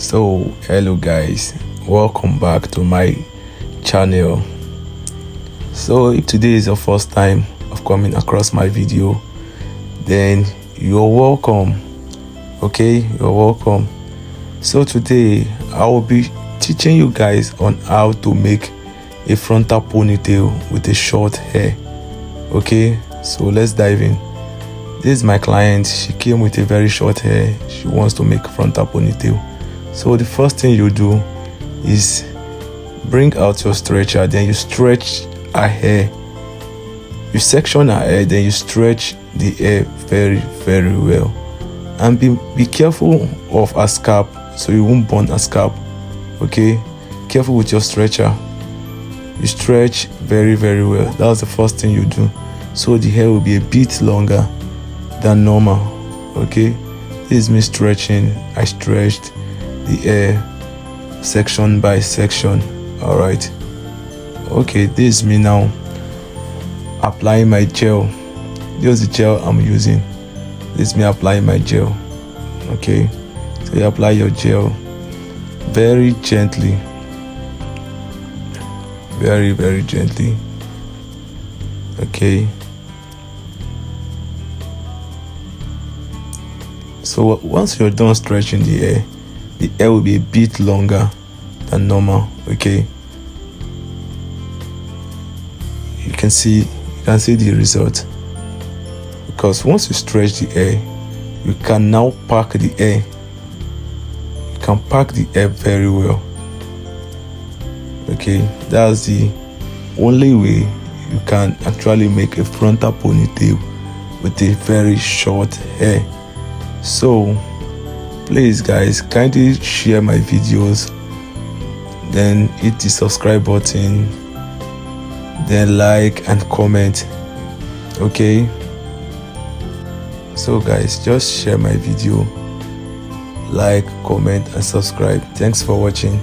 So hello guys, welcome back to my channel. So if today is your first time of coming across my video, then you're welcome. Okay, you're welcome. So today I will be teaching you guys on how to make a frontal ponytail with a short hair. Okay, so let's dive in. This is my client. She came with a very short hair. She wants to make frontal ponytail. So the first thing you do is bring out your stretcher, then you stretch her hair. You section her hair, then you stretch the hair very well. And be careful of her scalp so you won't burn her scalp. Okay, careful with your stretcher. You stretch very well. That's the first thing you do, so the hair will be a bit longer than normal. Okay, this is me stretching. I stretched the hair section by section. All right. Okay, this is me now applying my gel. This is the gel I'm using. This is me applying my gel. Okay, so you apply your gel very gently, very gently. Okay, so once you're done stretching the hair will be a bit longer than normal. Okay, you can see the result, because once you stretch the hair, you can now pack the hair. You can pack the hair very well. Okay, that's the only way you can actually make a frontal ponytail with a very short hair. So please guys, kindly share my videos, then hit the subscribe button, then like and comment. Okay, so guys, just share my video, like, comment and subscribe. Thanks for watching.